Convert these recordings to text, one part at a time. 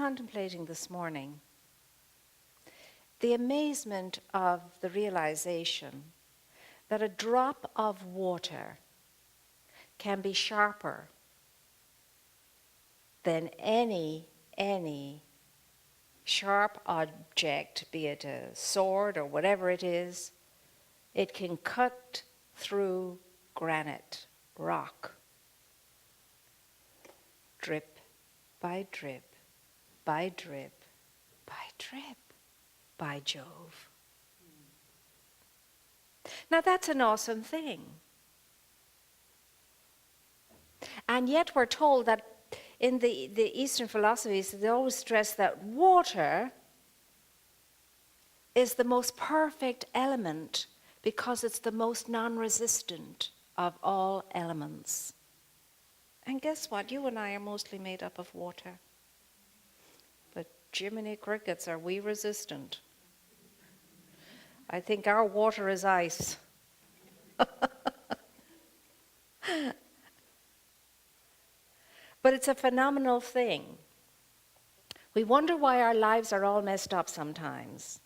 contemplating this morning the amazement of the realization that a drop of water can be sharper than any sharp object, be it a sword or whatever it is. It can cut through granite, rock, drip by drip, by drip, by drip, by Jove. Now that's an awesome thing. And yet we're told that in the Eastern philosophies, they always stress that water is the most perfect element because it's the most non-resistant of all elements. And guess what? You and I are mostly made up of water. But Jiminy Crickets, are we resistant? I think our water is ice. But it's a phenomenal thing. We wonder why our lives are all messed up sometimes.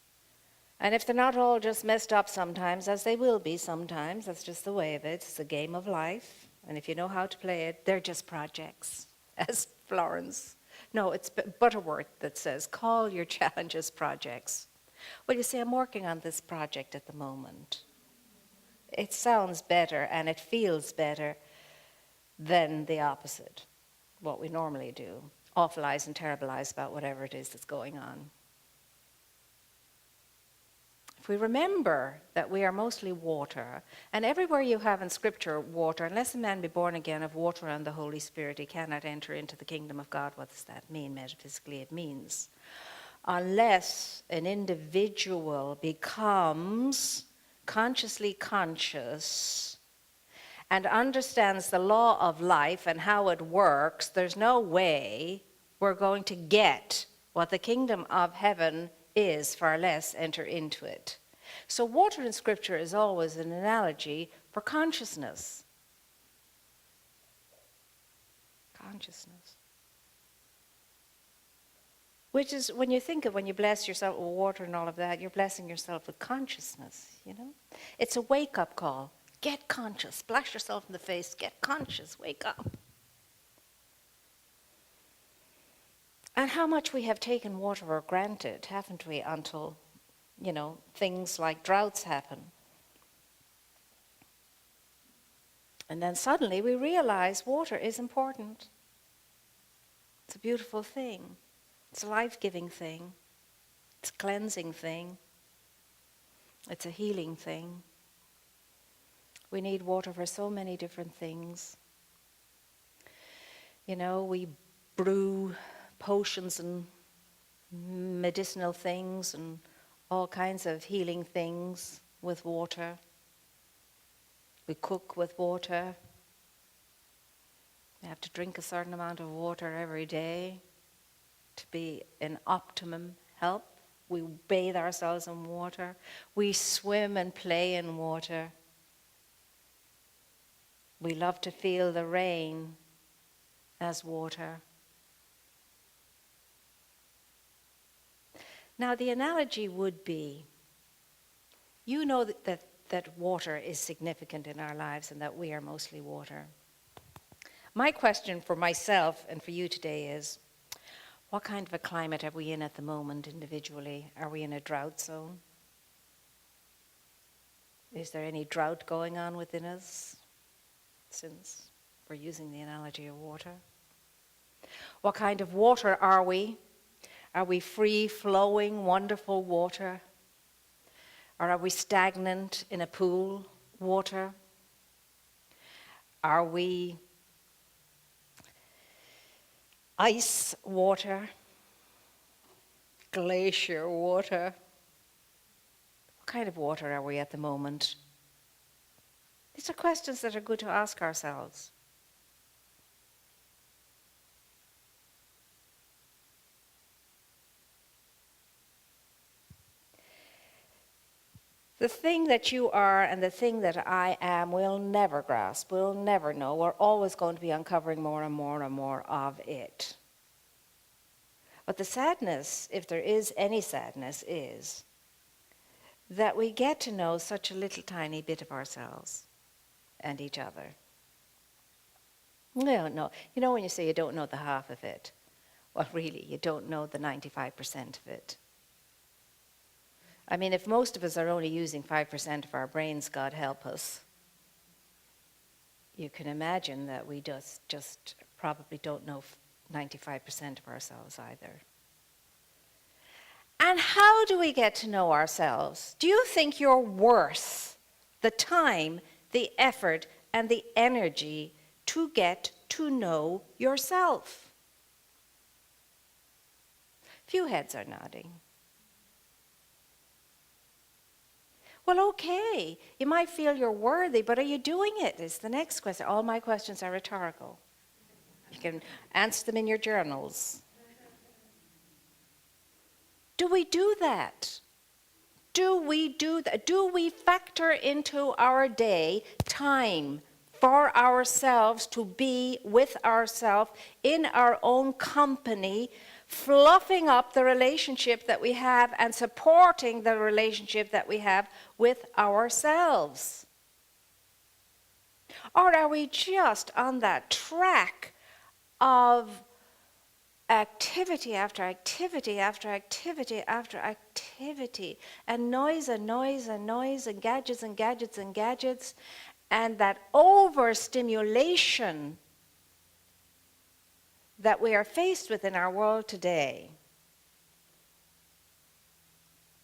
And if they're not all just messed up sometimes, as they will be sometimes, that's just the way of it. It's a game of life. And if you know how to play it, they're just projects, as Florence. No, it's Butterworth that says, call your challenges projects. Well, you see, I'm working on this project at the moment. It sounds better and it feels better than the opposite, what we normally do. Awfulize and terribilize about whatever it is that's going on. If we remember that we are mostly water, and everywhere you have in Scripture water, unless a man be born again of water and the Holy Spirit, he cannot enter into the kingdom of God. What does that mean? Metaphysically, it means unless an individual becomes consciously conscious and understands the law of life and how it works, there's no way we're going to get what the kingdom of heaven is, far less enter into it. So water in Scripture is always an analogy for consciousness. Consciousness. Which is, when you think of, when you bless yourself with water and all of that, you're blessing yourself with consciousness, you know? It's a wake-up call. Get conscious. Splash yourself in the face. Get conscious. Wake up. And how much we have taken water for granted, haven't we, until, you know, things like droughts happen. And then suddenly we realize water is important. It's a beautiful thing. It's a life-giving thing. It's a cleansing thing. It's a healing thing. We need water for so many different things. You know, we brew potions and medicinal things and all kinds of healing things with water. We cook with water. We have to drink a certain amount of water every day to be in optimum health. We bathe ourselves in water. We swim and play in water. We love to feel the rain as water. Now, the analogy would be, you know that water is significant in our lives and that we are mostly water. My question for myself and for you today is, what kind of a climate are we in at the moment individually? Are we in a drought zone? Is there any drought going on within us, since we're using the analogy of water? What kind of water are we? Are we free-flowing, wonderful water? Or are we stagnant in a pool water? Are we ice water? Glacier water? What kind of water are we at the moment? These are questions that are good to ask ourselves. The thing that you are and the thing that I am, we'll never grasp, we'll never know. We're always going to be uncovering more and more and more of it. But the sadness, if there is any sadness, is that we get to know such a little tiny bit of ourselves and each other. We don't know. You know when you say you don't know the half of it? Well, really, you don't know the 95% of it. I mean, if most of us are only using 5% of our brains, God help us, you can imagine that we just probably don't know 95% of ourselves either. And how do we get to know ourselves? Do you think you're worth the time, the effort, and the energy to get to know yourself? Few heads are nodding. Well, okay, you might feel you're worthy, but are you doing it? Is the next question. All my questions are rhetorical. You can answer them in your journals. Do we do that? Do we do that? Do we factor into our day time for ourselves to be with ourselves in our own company, fluffing up the relationship that we have and supporting the relationship that we have with ourselves? Or are we just on that track of activity after activity after activity after activity, and noise and noise and noise, and gadgets and gadgets and gadgets, and that overstimulation that we are faced with in our world today?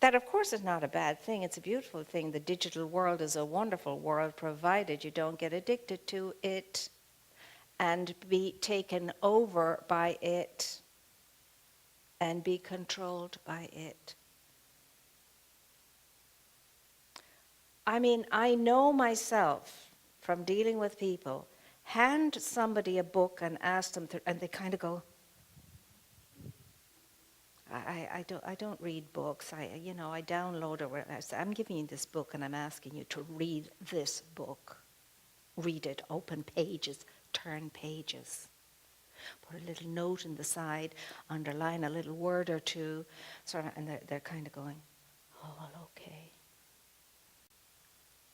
That, of course, is not a bad thing. It's a beautiful thing. The digital world is a wonderful world, provided you don't get addicted to it and be taken over by it and be controlled by it. I mean, I know myself from dealing with people, hand somebody a book and ask them, and they kind of go, I don't read books. I download or I'm giving you this book and I'm asking you to read this book. Read it, open pages, turn pages. Put a little note in the side, underline a little word or two, and they're kind of going, oh, well, okay.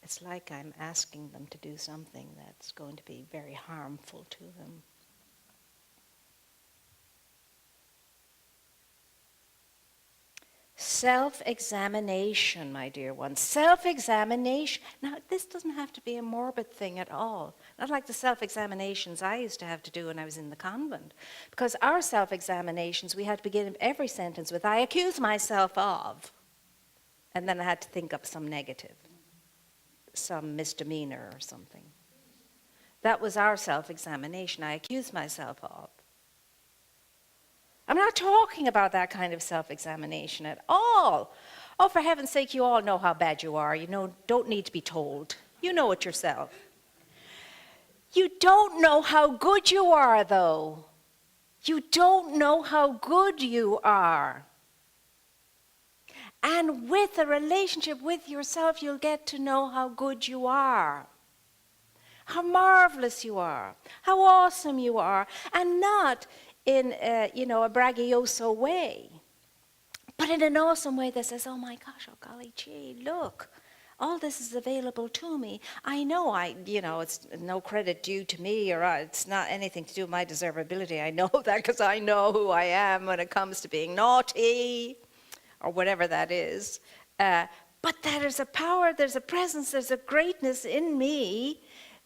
It's like I'm asking them to do something that's going to be very harmful to them. Self-examination, my dear ones. Self-examination. Now, this doesn't have to be a morbid thing at all. Not like the self-examinations I used to have to do when I was in the convent. Because our self-examinations, we had to begin every sentence with, I accuse myself of. And then I had to think up some negative, some misdemeanor or something. That was our self-examination. I accuse myself of. I'm not talking about that kind of self-examination at all. Oh, for heaven's sake, you all know how bad you are. Don't need to be told. You know it yourself. You don't know how good you are, though. You don't know how good you are. And with a relationship with yourself, you'll get to know how good you are. How marvelous you are. How awesome you are. And not in a braggadocio way, but in an awesome way that says, oh my gosh, oh golly gee, look, all this is available to me. I know it's no credit due to me, or it's not anything to do with my deservability. I know that because I know who I am when it comes to being naughty, or whatever that is. But there's a power, there's a presence, there's a greatness in me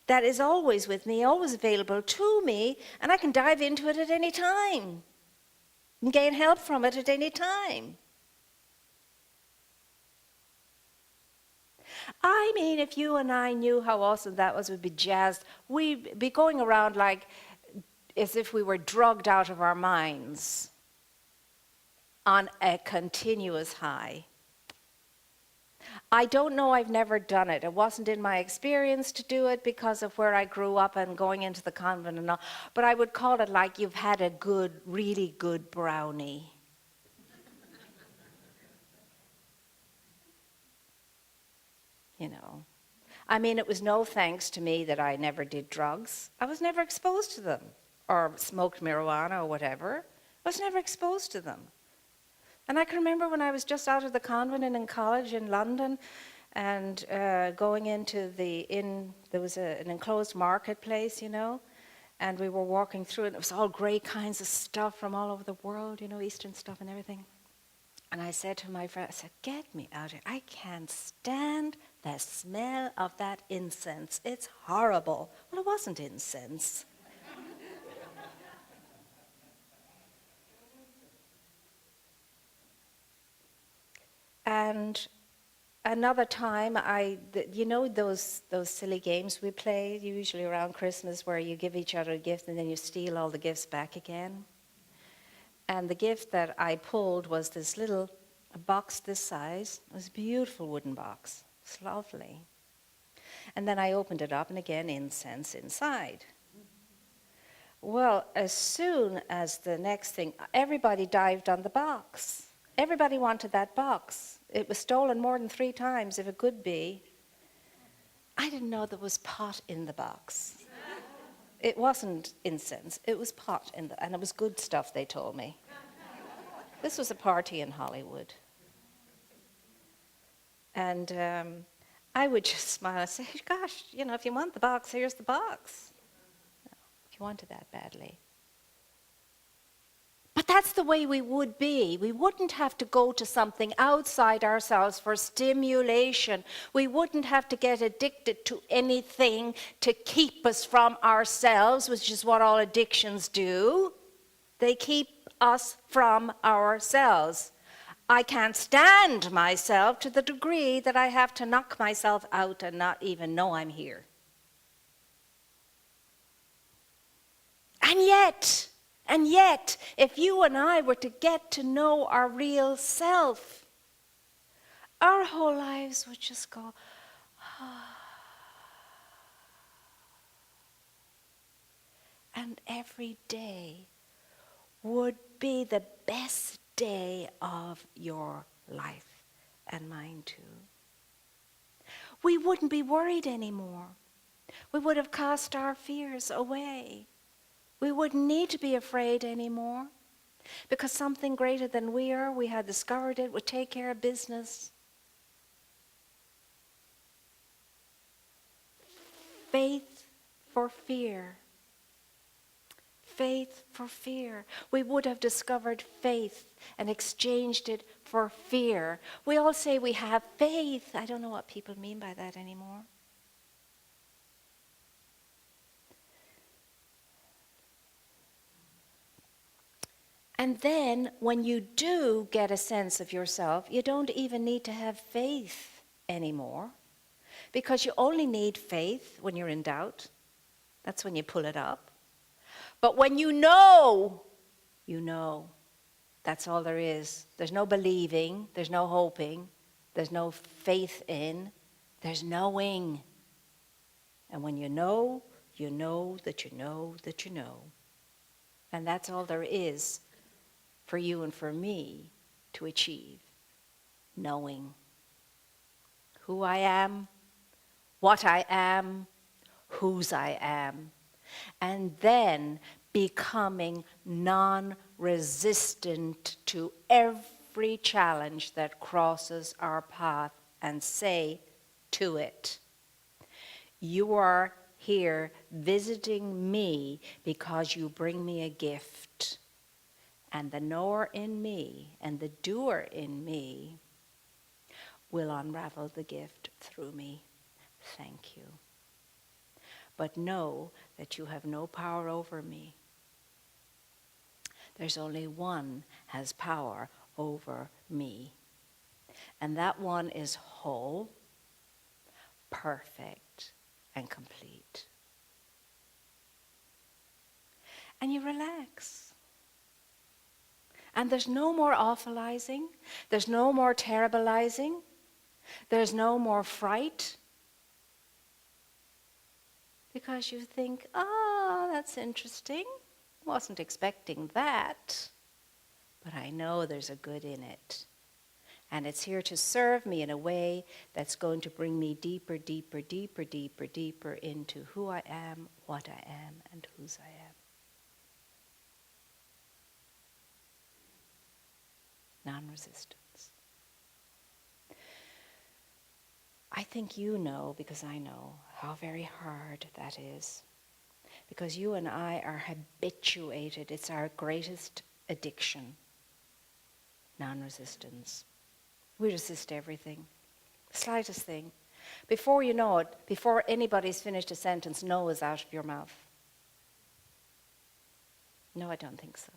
that is always with me, always available to me, and I can dive into it at any time and gain help from it at any time. I mean, if you and I knew how awesome that was, we'd be jazzed. We'd be going around like as if we were drugged out of our minds on a continuous high. I don't know, I've never done it. It wasn't in my experience to do it because of where I grew up and going into the convent and all. But I would call it like you've had a good, really good brownie. I mean, it was no thanks to me that I never did drugs. I was never exposed to them or smoked marijuana or whatever. I was never exposed to them. And I can remember when I was just out of the convent and in college in London and going into there was an enclosed marketplace, and we were walking through it. And it was all great kinds of stuff from all over the world, Eastern stuff and everything. And I said to my friend, I said, get me out of here. I can't stand the smell of that incense. It's horrible. Well, it wasn't incense. And another time, those silly games we play, usually around Christmas, where you give each other a gift and then you steal all the gifts back again. And the gift that I pulled was this little box this size. It was a beautiful wooden box. It's lovely. And then I opened it up, and again, incense inside. Well, as soon as the next thing, everybody dived on the box. Everybody wanted that box. It was stolen more than 3 times, if it could be. I didn't know there was pot in the box. It wasn't incense, it was pot, and it was good stuff, they told me. This was a party in Hollywood. And I would just smile and say, gosh, if you want the box, here's the box. No, if you wanted that badly. But that's the way we would be. We wouldn't have to go to something outside ourselves for stimulation. We wouldn't have to get addicted to anything to keep us from ourselves, which is what all addictions do. They keep us from ourselves. I can't stand myself to the degree that I have to knock myself out and not even know I'm here. And yet, if you and I were to get to know our real self, our whole lives would just go, and every day would be the best day of your life, and mine too. We wouldn't be worried anymore. We would have cast our fears away. We wouldn't need to be afraid anymore, because something greater than we had discovered it, would take care of business. Faith for fear. Faith for fear. We would have discovered faith and exchanged it for fear. We all say we have faith. I don't know what people mean by that anymore. And then when you do get a sense of yourself, you don't even need to have faith anymore, because you only need faith when you're in doubt. That's when you pull it up. But when you know, that's all there is. There's no believing, there's no hoping, there's no faith in, there's knowing. And when you know that you know that you know. And that's all there is for you and for me to achieve. Knowing who I am, what I am, whose I am. And then becoming non-resistant to every challenge that crosses our path, and say to it, you are here visiting me because you bring me a gift. And the knower in me and the doer in me will unravel the gift through me. Thank you. But know that you have no power over me. There's only one has power over me. And that one is whole, perfect, and complete. And you relax. And there's no more awfulizing. There's no more terribilizing. There's no more fright. Because you think, oh, that's interesting. Wasn't expecting that. But I know there's a good in it. And it's here to serve me in a way that's going to bring me deeper, deeper, deeper, deeper, deeper into who I am, what I am, and whose I am. Non-resistance. I think you know, because I know, how very hard that is. Because you and I are habituated. It's our greatest addiction. Non-resistance. We resist everything. Slightest thing. Before you know it, before anybody's finished a sentence, no is out of your mouth. No, I don't think so.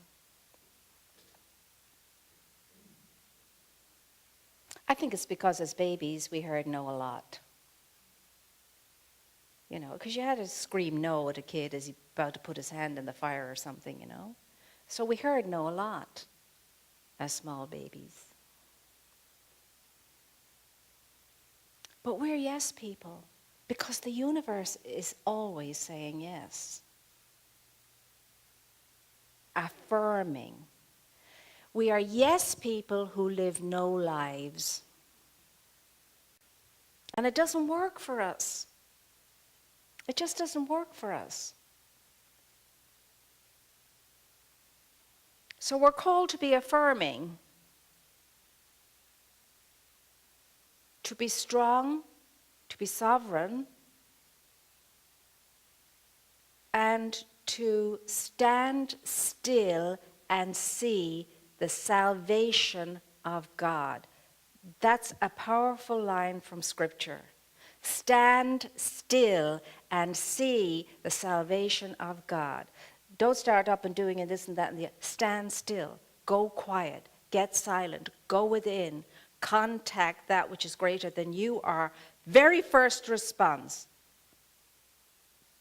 I think it's because as babies we heard no a lot. You know, because you had to scream no at a kid as he's about to put his hand in the fire or something, you know. So we heard no a lot as small babies. But we're yes people because the universe is always saying yes. Affirming. We are yes people who live no lives. And it doesn't work for us. It just doesn't work for us. So we're called to be affirming, to be strong, to be sovereign, and to stand still and see the salvation of God. That's a powerful line from Scripture. Stand still and see the salvation of God. Don't start up and doing and this and that and the other. Stand still. Go quiet. Get silent. Go within. Contact that which is greater than you are. Very first response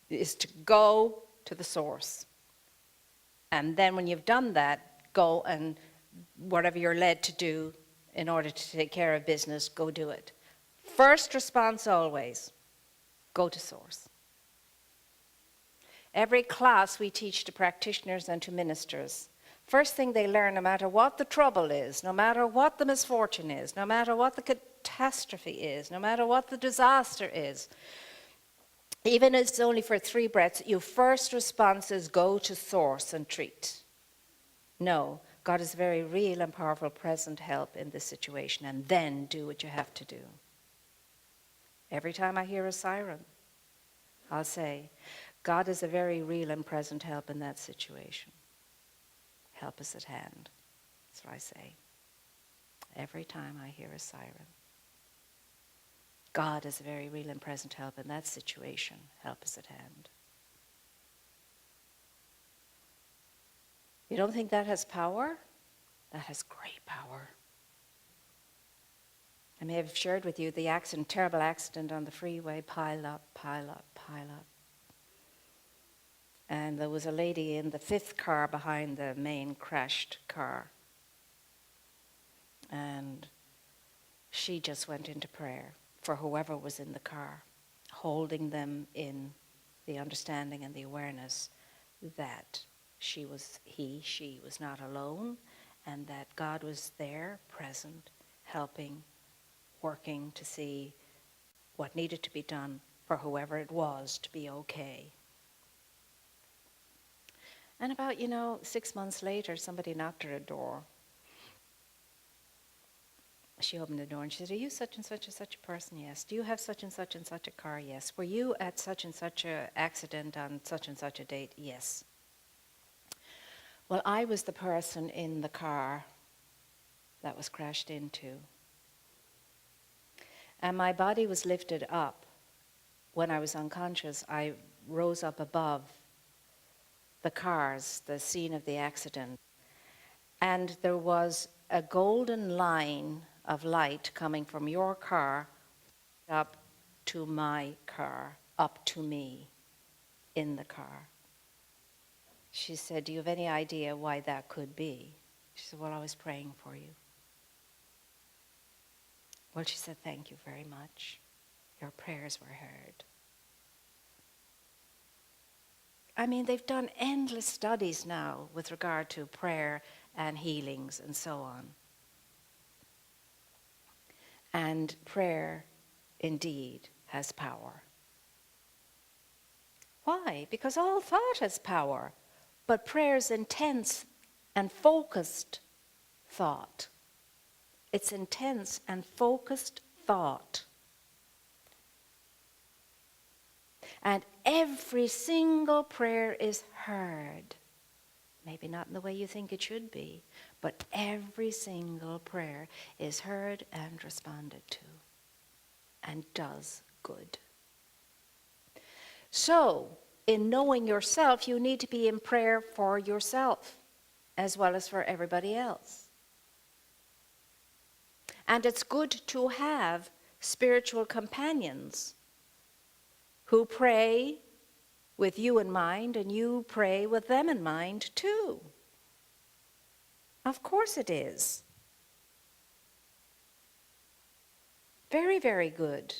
is to go to the source. And then when you've done that, go and whatever you're led to do in order to take care of business, go do it. First response always, go to source. Every class we teach to practitioners and to ministers, first thing they learn, no matter what the trouble is, no matter what the misfortune is, no matter what the catastrophe is, no matter what the disaster is, even if it's only for 3 breaths, your first response is go to source and treat. No, God is very real and powerful, present help in this situation, and then do what you have to do. Every time I hear a siren, I'll say, God is a very real and present help in that situation. Help is at hand. That's what I say. Every time I hear a siren. God is a very real and present help in that situation. Help is at hand. You don't think that has power? That has great power. I may have shared with you the accident, terrible accident on the freeway, pile up, pile up, pile up. And there was a lady in the 5th car behind the main crashed car. And she just went into prayer for whoever was in the car, holding them in the understanding and the awareness that she was not alone, and that God was there, present, helping, working to see what needed to be done for whoever it was to be okay. And about, 6 months later, somebody knocked at her door. She opened the door and she said, "Are you such and such a person?" "Yes." "Do you have such and such a car?" "Yes." "Were you at such and such a accident on such and such a date?" "Yes." "Well, I was the person in the car that was crashed into. And my body was lifted up. When I was unconscious, I rose up above the cars, the scene of the accident. And there was a golden line of light coming from your car up to my car, up to me in the car." She said, "Do you have any idea why that could be?" She said, "Well, I was praying for you." Well, she said, "Thank you very much. Your prayers were heard." I mean, they've done endless studies now with regard to prayer and healings and so on. And prayer, indeed, has power. Why? Because all thought has power, but prayer's intense and focused thought It's intense and focused thought. And every single prayer is heard. Maybe not in the way you think it should be, but every single prayer is heard and responded to and does good. So, in knowing yourself, you need to be in prayer for yourself as well as for everybody else. And it's good to have spiritual companions who pray with you in mind, and you pray with them in mind too. Of course it is. Very, very good.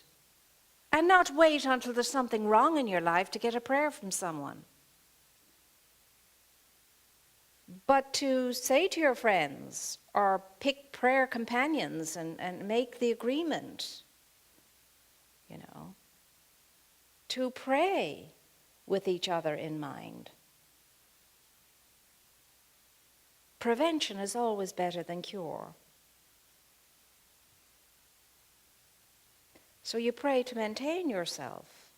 And not wait until there's something wrong in your life to get a prayer from someone. But to say to your friends, or pick prayer companions and make the agreement, to pray with each other in mind. Prevention is always better than cure. So you pray to maintain yourself.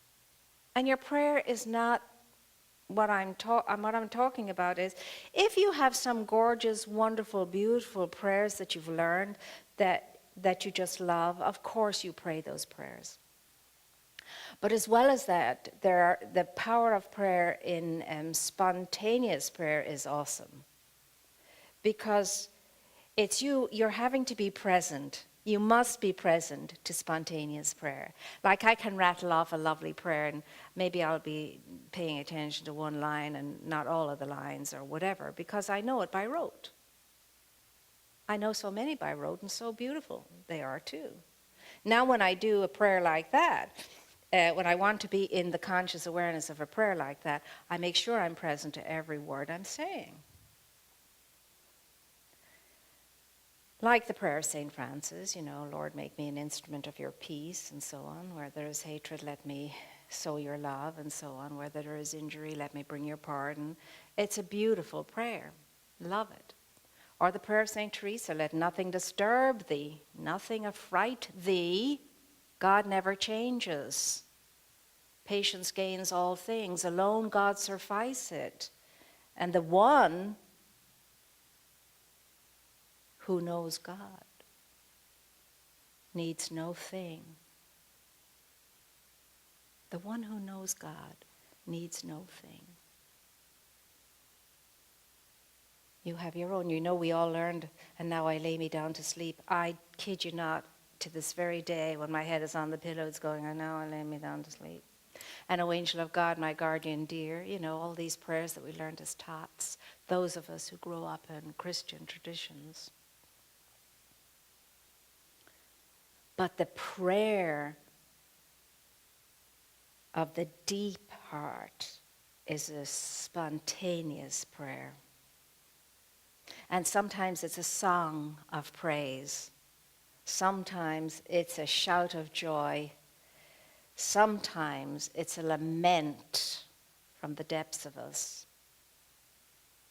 And your prayer is not what I'm talking about is, if you have some gorgeous, wonderful, beautiful prayers that you've learned that you just love, of course you pray those prayers. But as well as that, the power of prayer in spontaneous prayer is awesome. Because it's you're having to be present. You must be present to spontaneous prayer. Like I can rattle off a lovely prayer and maybe I'll be paying attention to one line and not all of the lines or whatever, because I know it by rote. I know so many by rote, and so beautiful they are too. Now when I do a prayer like that, when I want to be in the conscious awareness of a prayer like that, I make sure I'm present to every word I'm saying. Like the prayer of St. Francis, Lord, make me an instrument of your peace, and so on. Where there is hatred, let me sow your love, and so on. Where there is injury, let me bring your pardon. It's a beautiful prayer. Love it. Or the prayer of St. Teresa, let nothing disturb thee, nothing affright thee. God never changes. Patience gains all things. Alone God sufficeth. And the one who knows God needs no thing. The one who knows God needs no thing. You have your own. We all learned, and now I lay me down to sleep. I kid you not, to this very day, when my head is on the pillow, it's going, I know I lay me down to sleep. And O angel of God, my guardian dear, all these prayers that we learned as tots, those of us who grow up in Christian traditions. But the prayer of the deep heart is a spontaneous prayer. And sometimes it's a song of praise. Sometimes it's a shout of joy. Sometimes it's a lament from the depths of us.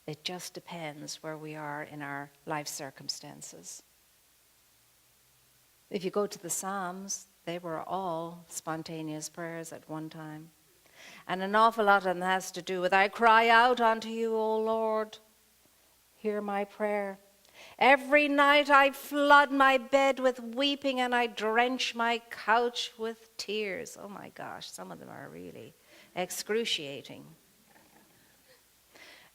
It just depends where we are in our life circumstances. If you go to the Psalms, they were all spontaneous prayers at one time. And an awful lot of them has to do with, I cry out unto you, O Lord, hear my prayer. Every night I flood my bed with weeping and I drench my couch with tears. Oh my gosh, some of them are really excruciating.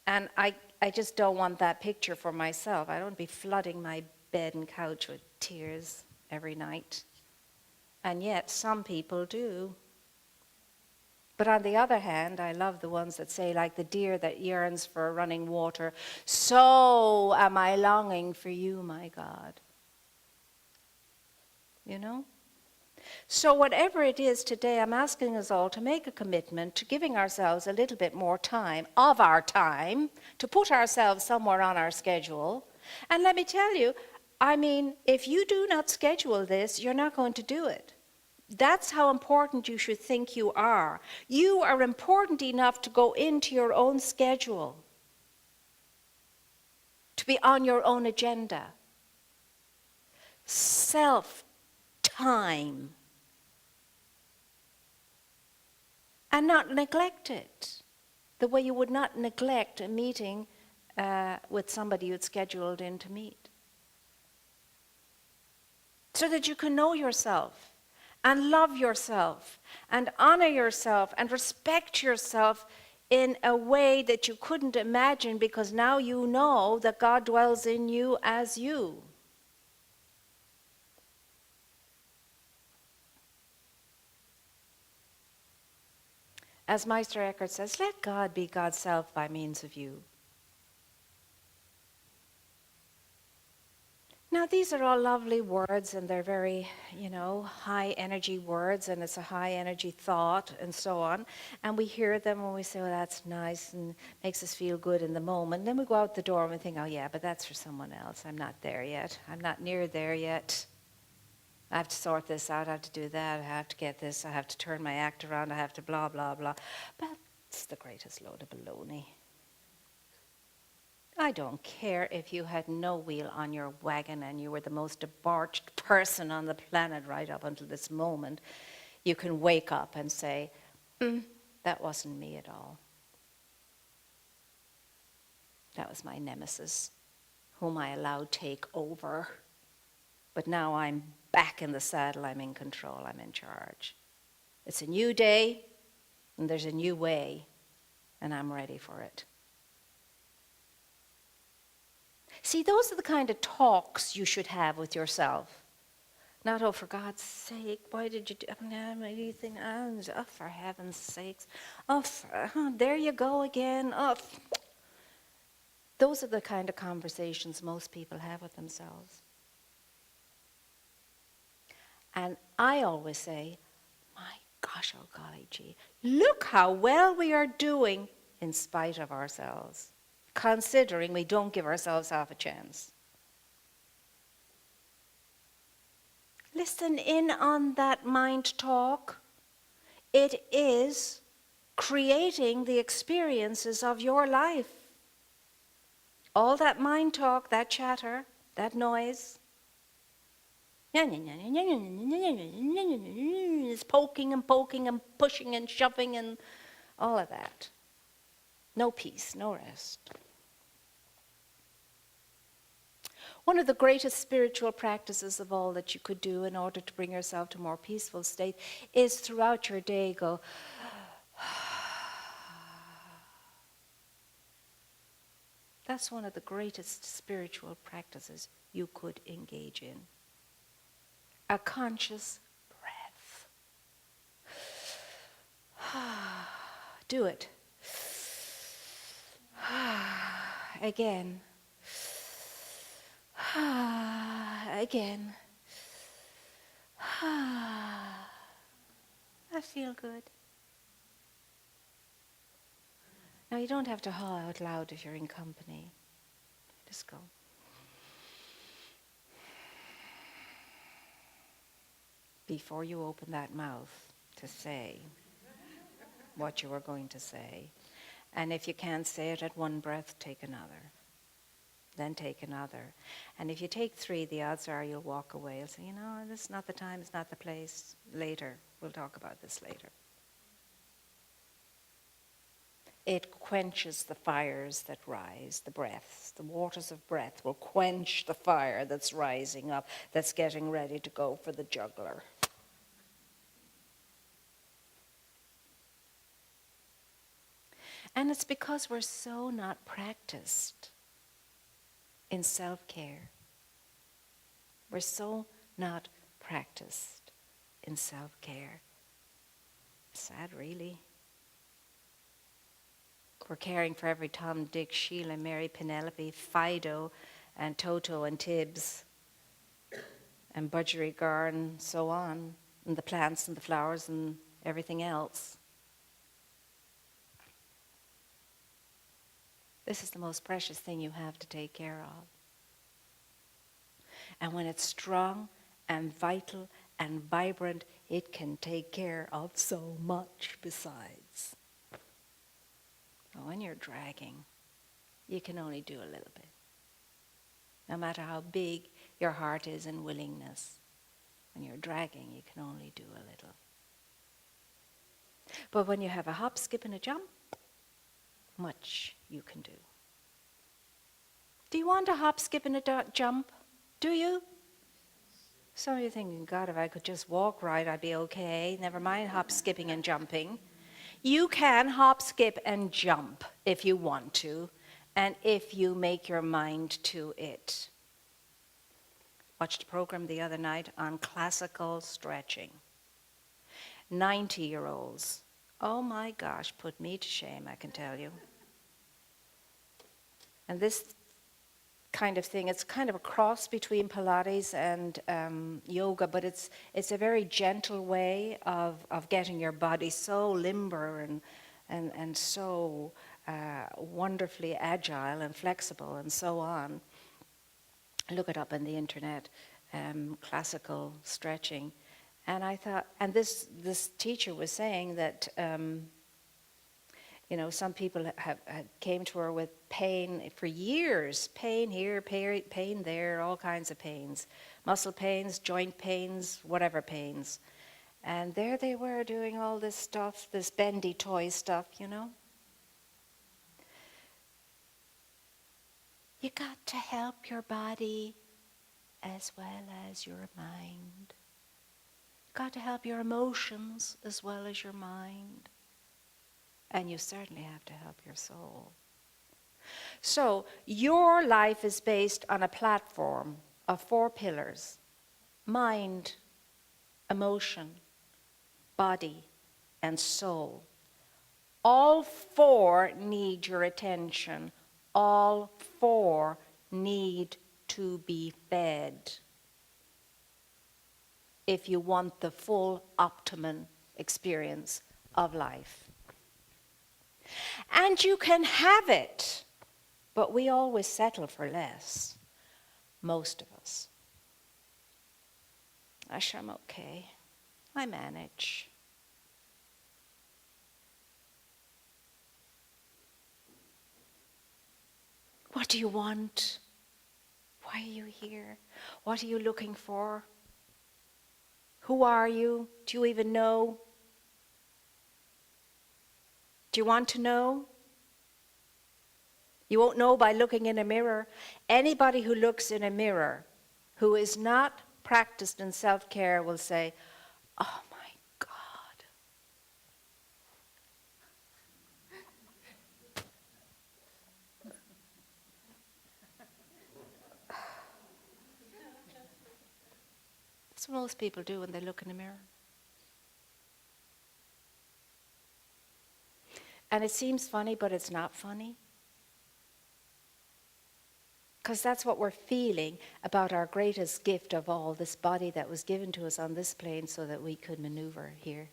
And I just don't want that picture for myself. I don't want to be flooding my bed and couch with tears every night. And yet some people do. But on the other hand, I love the ones that say, like the deer that yearns for running water, so am I longing for you, my God. So whatever it is today, I'm asking us all to make a commitment to giving ourselves a little bit more time, of our time, to put ourselves somewhere on our schedule. And let me tell you, if you do not schedule this, you're not going to do it. That's how important you should think you are. You are important enough to go into your own schedule, to be on your own agenda. self-time and not neglect it the way you would not neglect a meeting with somebody you'd scheduled in to meet. So that you can know yourself and love yourself and honor yourself and respect yourself in a way that you couldn't imagine, because now you know that God dwells in you as you. As Meister Eckhart says, let God be God's self by means of you. Now, these are all lovely words, and they're very, high energy words, and it's a high energy thought, and so on. And we hear them and we say, well, that's nice and makes us feel good in the moment. Then we go out the door and we think, oh, yeah, but that's for someone else. I'm not there yet. I'm not near there yet. I have to sort this out. I have to do that. I have to get this. I have to turn my act around. I have to blah, blah, blah. But it's the greatest load of baloney. I don't care if you had no wheel on your wagon and you were the most debauched person on the planet right up until this moment. You can wake up and say, that wasn't me at all. That was my nemesis, whom I allowed take over. But now I'm back in the saddle. I'm in control. I'm in charge. It's a new day, and there's a new way, and I'm ready for it. See, those are the kind of talks you should have with yourself. Not, oh, for God's sake, why did you do anything? Oh, for heaven's sakes. Oh, there you go again. Oh. Those are the kind of conversations most people have with themselves. And I always say, my gosh, oh golly gee, look how well we are doing in spite of ourselves, considering we don't give ourselves half a chance. Listen in on that mind talk. It is creating the experiences of your life. All that mind talk, that chatter, that noise, is poking and poking and pushing and shoving and all of that. No peace, no rest. One of the greatest spiritual practices of all that you could do in order to bring yourself to a more peaceful state is throughout your day go, that's one of the greatest spiritual practices you could engage in. A conscious breath. Do it. Again. Again. I feel good. Now, you don't have to haw out loud if you're in company. Just go. Before you open that mouth to say what you are going to say. And if you can't say it at one breath, take another. Then take another. And if you take 3, the odds are you'll walk away. You'll say, this is not the time, it's not the place. Later. We'll talk about this later. It quenches the fires that rise, the breaths. The waters of breath will quench the fire that's rising up, that's getting ready to go for the juggler. And it's because we're so not practiced in self-care. We're so not practiced in self-care. Sad, really. We're caring for every Tom, Dick, Sheila, Mary, Penelope, Fido, and Toto, and Tibbs, and Budgerigar, and so on, and the plants and the flowers and everything else. This is the most precious thing you have to take care of. And when it's strong and vital and vibrant, it can take care of so much besides. But when you're dragging, you can only do a little bit. no matter how big your heart is in willingness. When you're dragging, you can only do a little. But when you have a hop, skip, and a jump, much you can do. Do you want a hop, skip, and a jump? Do you? Some of you thinking, God, if I could just walk right, I'd be okay. Never mind hop, skipping, and jumping. You can hop, skip, and jump if you want to, and if you make your mind to it. Watched a program the other night on classical stretching. 90-year-olds. Oh my gosh, put me to shame, I can tell you. And this kind of thing, it's kind of a cross between Pilates and yoga, but it's a very gentle way of getting your body so limber and so wonderfully agile and flexible and so on. Look it up on the internet, classical stretching. And I thought, and this teacher was saying that, some people have came to her with pain for years, pain here, pain there, all kinds of pains, muscle pains, joint pains, whatever pains. And there they were doing all this stuff, this bendy toy stuff, You got to help your body as well as your mind. Got to help your emotions as well as your mind. And you certainly have to help your soul. So your life is based on a platform of 4 pillars: mind, emotion, body, and soul. All 4 need your attention. All 4 need to be fed if you want the full optimum experience of life. And you can have it, but we always settle for less, most of us. I'm okay. I manage. What do you want? Why are you here? What are you looking for? Who are you? Do you even know? Do you want to know? You won't know by looking in a mirror. Anybody who looks in a mirror who is not practiced in self-care will say, oh my God. That's what most people do when they look in a mirror. And it seems funny, but it's not funny. Because that's what we're feeling about our greatest gift of all, this body that was given to us on this plane so that we could maneuver here.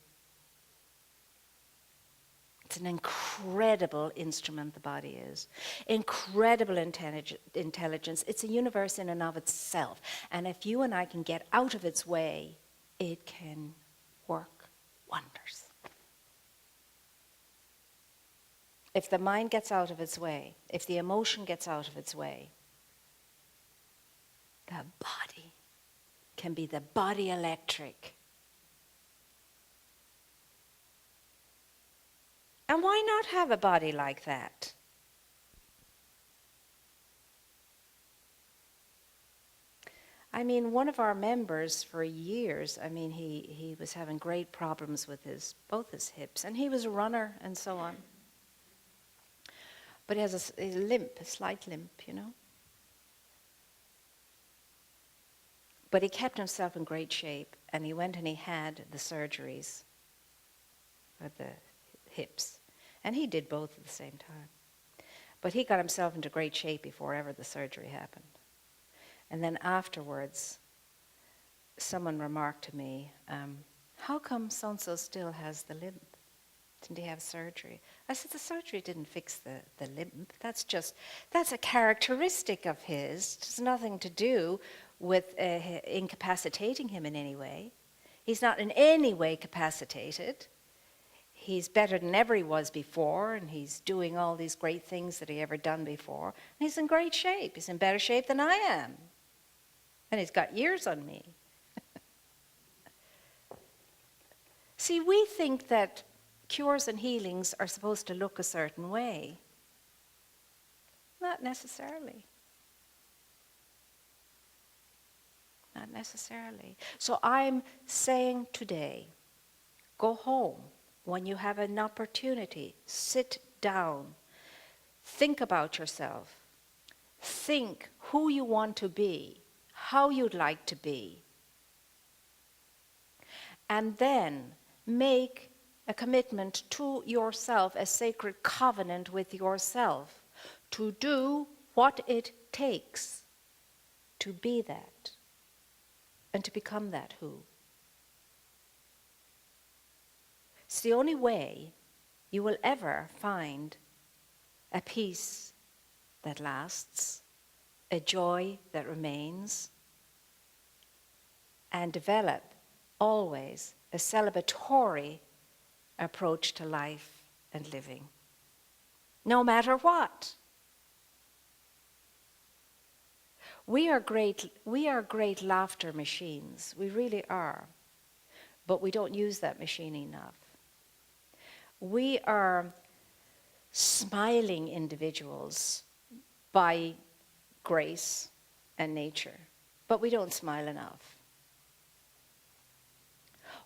It's an incredible instrument, the body is. Incredible intelligence. It's a universe in and of itself. And if you and I can get out of its way, it can work wonders. If the mind gets out of its way, if the emotion gets out of its way, the body can be the body electric. And why not have a body like that? I mean, one of our members for years, he was having great problems with both his hips, and he was a runner and so on. But he has a limp, a slight limp, But he kept himself in great shape, and he went and he had the surgeries for the hips. And he did both at the same time. But he got himself into great shape before ever the surgery happened. And then afterwards, someone remarked to me, how come so-and-so still has the limp? Didn't he have surgery? I said, the surgery didn't fix the limp. That's a characteristic of his. It has nothing to do with incapacitating him in any way. He's not in any way capacitated. he's better than ever he was before, and he's doing all these great things that he ever done before. And he's in great shape. He's in better shape than I am. And he's got years on me. See, we think that cures and healings are supposed to look a certain way. Not necessarily. Not necessarily. So I'm saying today, go home when you have an opportunity. Sit down. Think about yourself. Think who you want to be, how you'd like to be. And then make a commitment to yourself, a sacred covenant with yourself, to do what it takes to be that and to become that who. It's the only way you will ever find a peace that lasts, a joy that remains, and develop always a celebratory approach to life and living, no matter what. We are great laughter machines. We really are. But we don't use that machine enough. We are smiling individuals by grace and nature, but we don't smile enough.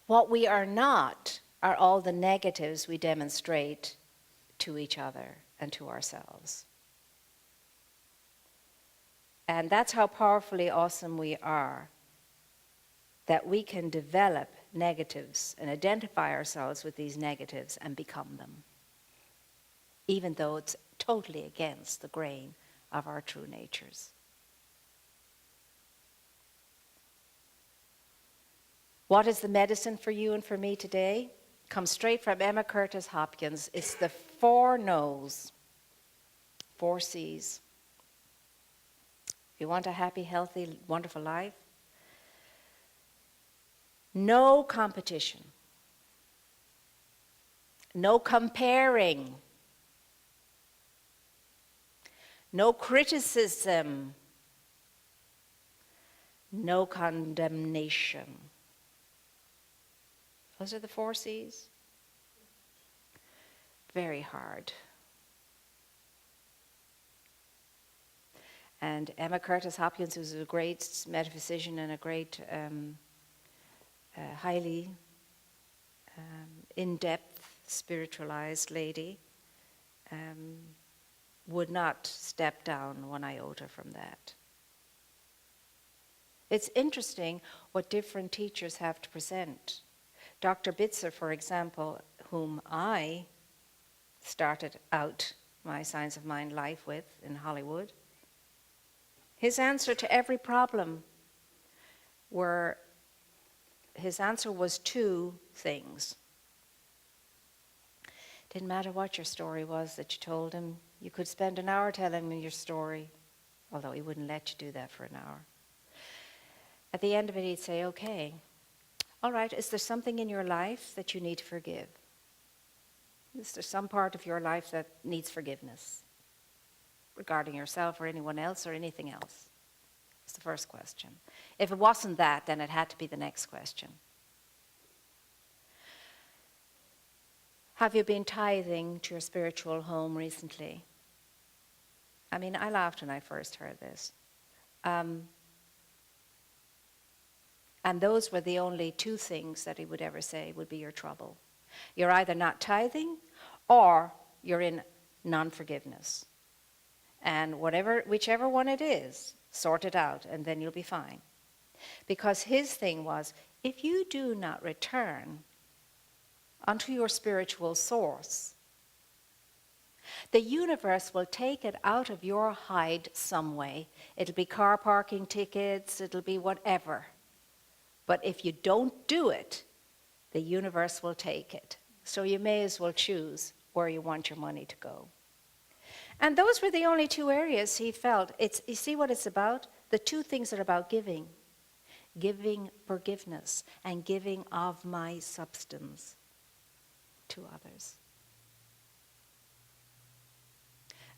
What we are not are all the negatives we demonstrate to each other and to ourselves. And that's how powerfully awesome we are, that we can develop negatives and identify ourselves with these negatives and become them, even though it's totally against the grain of our true natures. What is the medicine for you and for me today? Comes straight from Emma Curtis Hopkins. It's the 4 no's, 4 C's. If you want a happy, healthy, wonderful life, no competition, no comparing, no criticism, no condemnation. Those are the 4 C's. Very hard. And Emma Curtis Hopkins, who's a great metaphysician and a great, highly in-depth, spiritualized lady, would not step down 1 iota from that. It's interesting what different teachers have to present. Dr. Bitzer, for example, whom I started out my Science of Mind life with in Hollywood, his answer to every problem was 2 things. Didn't matter what your story was that you told him. You could spend an hour telling him your story, although he wouldn't let you do that for an hour. At the end of it, he'd say, okay, all right, is there something in your life that you need to forgive? Is there some part of your life that needs forgiveness regarding yourself or anyone else or anything else? It's the first question. If it wasn't that, then it had to be the next question. Have you been tithing to your spiritual home recently? I mean, I laughed when I first heard this. And those were the only 2 things that he would ever say would be your trouble. You're either not tithing or you're in non-forgiveness. And whichever one it is, sort it out and then you'll be fine. Because his thing was, if you do not return unto your spiritual source, the universe will take it out of your hide some way. It'll be car parking tickets, it'll be whatever. But if you don't do it, the universe will take it. So you may as well choose where you want your money to go. And those were the only 2 areas he felt. You see what it's about? The 2 things are about giving. Giving forgiveness and giving of my substance. to others.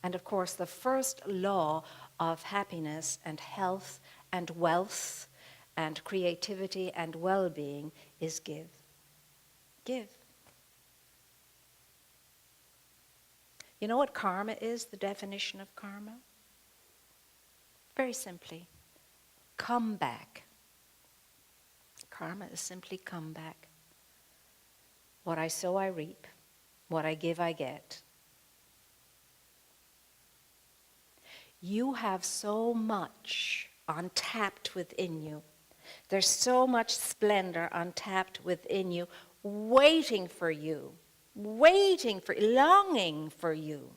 And of course, the first law of happiness and health and wealth and creativity and well-being is give. Give. You know what karma is, the definition of karma? Very simply, come back. Karma is simply come back. What I sow, I reap. What I give, I get. You have so much untapped within you. There's so much splendor untapped within you, waiting for you, longing for you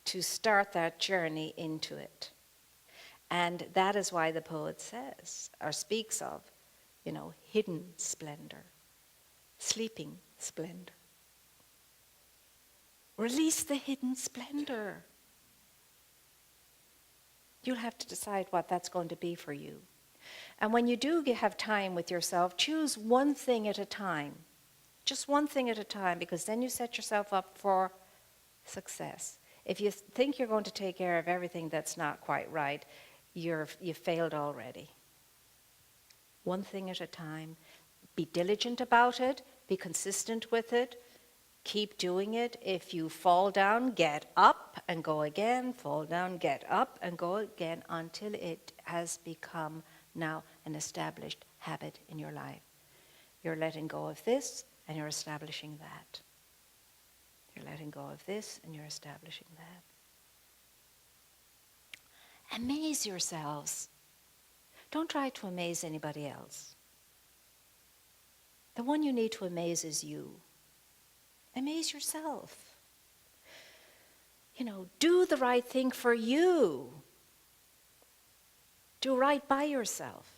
to start that journey into it. And that is why the poet says, or speaks of, hidden splendor, sleeping splendor. Release the hidden splendor. You'll have to decide what that's going to be for you. And when you do have time with yourself, choose one thing at a time. Just one thing at a time, because then you set yourself up for success. If you think you're going to take care of everything that's not quite right, you've failed already. One thing at a time. Be diligent about it. Be consistent with it. Keep doing it. If you fall down, get up and go again. Fall down, get up and go again until it has become now an established habit in your life. You're letting go of this and you're establishing that. You're letting go of this and you're establishing that. Amaze yourselves. Don't try to amaze anybody else. The one you need to amaze is you. Amaze yourself. Do the right thing for you. Do right by yourself.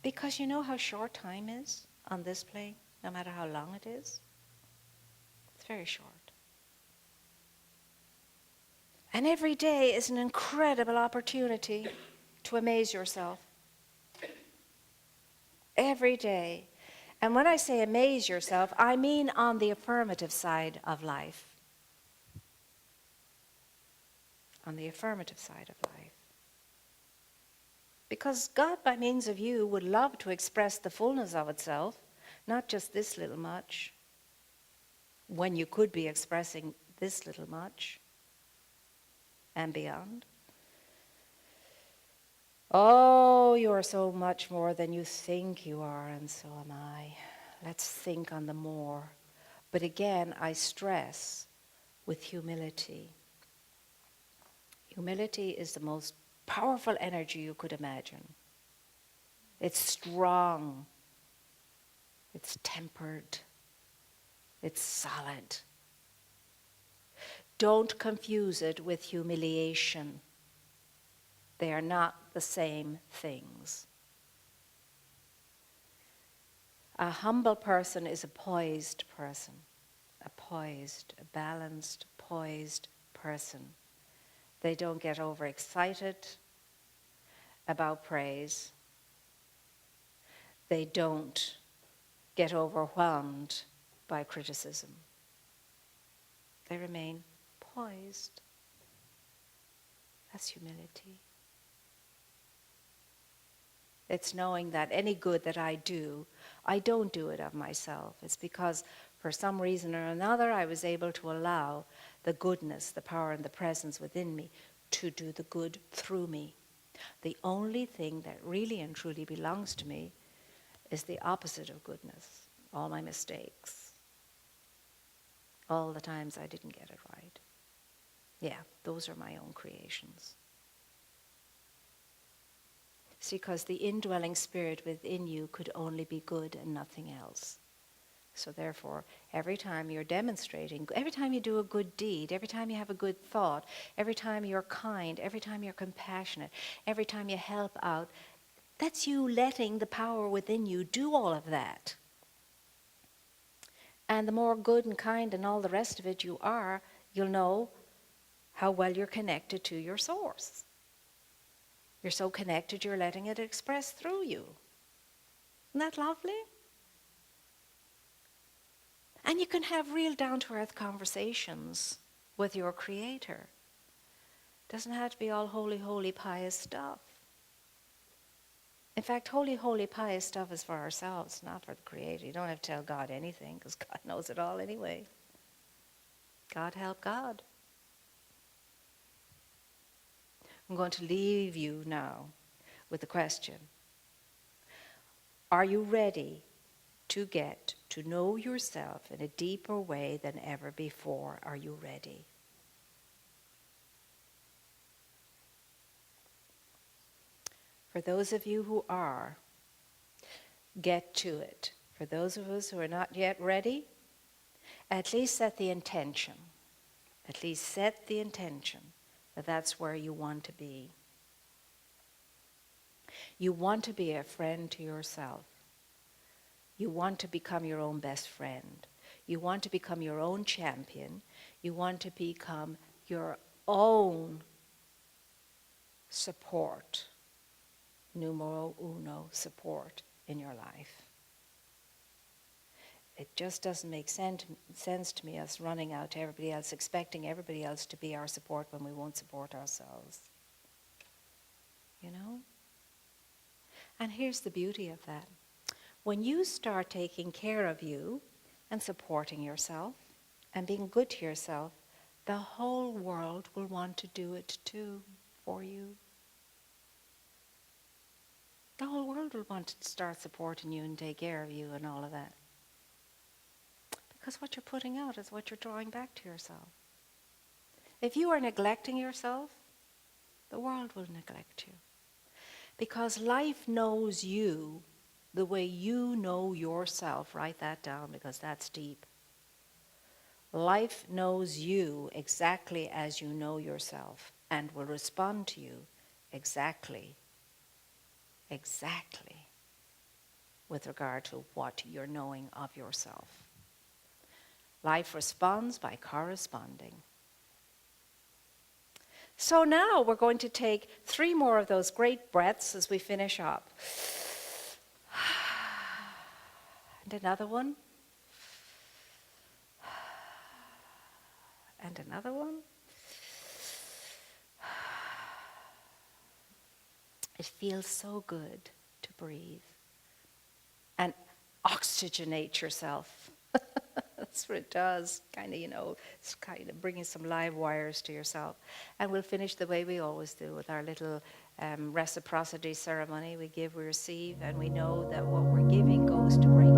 Because you know how short time is on this plane, no matter how long it is? It's very short. And every day is an incredible opportunity to amaze yourself. Every day. And when I say amaze yourself, I mean on the affirmative side of life. On the affirmative side of life. Because God, by means of you, would love to express the fullness of itself, not just this little much, when you could be expressing this little much and beyond. Oh, you are so much more than you think you are, and so am I. Let's think on the more. But again, I stress with humility. Humility is the most powerful energy you could imagine. It's strong. It's tempered. It's solid. Don't confuse it with humiliation. They are not the same things. A humble person is a poised person. A balanced, poised person. They don't get overexcited about praise. They don't get overwhelmed by criticism. They remain poised. That's humility. It's knowing that any good that I do, I don't do it of myself. It's because for some reason or another I was able to allow the goodness, the power and the presence within me to do the good through me. The only thing that really and truly belongs to me is the opposite of goodness. All my mistakes. All the times I didn't get it right. Yeah, those are my own creations. See, because the indwelling spirit within you could only be good and nothing else. So therefore, every time you're demonstrating, every time you do a good deed, every time you have a good thought, every time you're kind, every time you're compassionate, every time you help out, that's you letting the power within you do all of that. And the more good and kind and all the rest of it you are, you'll know how well you're connected to your source. You're so connected, you're letting it express through you. Isn't that lovely? And you can have real down-to-earth conversations with your Creator. Doesn't have to be all holy, holy, pious stuff. In fact, holy, holy, pious stuff is for ourselves, not for the Creator. You don't have to tell God anything, because God knows it all anyway. God help God. I'm going to leave you now with the question. Are you ready to get to know yourself in a deeper way than ever before? Are you ready? For those of you who are, get to it. For those of us who are not yet ready, at least set the intention. At least set the intention that that's where you want to be. You want to be a friend to yourself. You want to become your own best friend. You want to become your own champion. You want to become your own support, numero uno support in your life. It just doesn't make sense to me, us running out to everybody else, expecting everybody else to be our support when we won't support ourselves. You know? And here's the beauty of that. When you start taking care of you and supporting yourself and being good to yourself, the whole world will want to do it too for you. The whole world will want to start supporting you and take care of you and all of that. Because what you're putting out is what you're drawing back to yourself. If you are neglecting yourself, the world will neglect you. Because life knows you the way you know yourself. Write that down, because that's deep. Life knows you exactly as you know yourself and will respond to you exactly with regard to what you're knowing of yourself. Life responds by corresponding. So now we're going to take 3 more of those great breaths as we finish up. And another one. And another one. It feels so good to breathe and oxygenate yourself. That's what it does, it's kind of bringing some live wires to yourself. And we'll finish the way we always do with our little reciprocity ceremony. We give, we receive, and we know that what we're giving goes to bring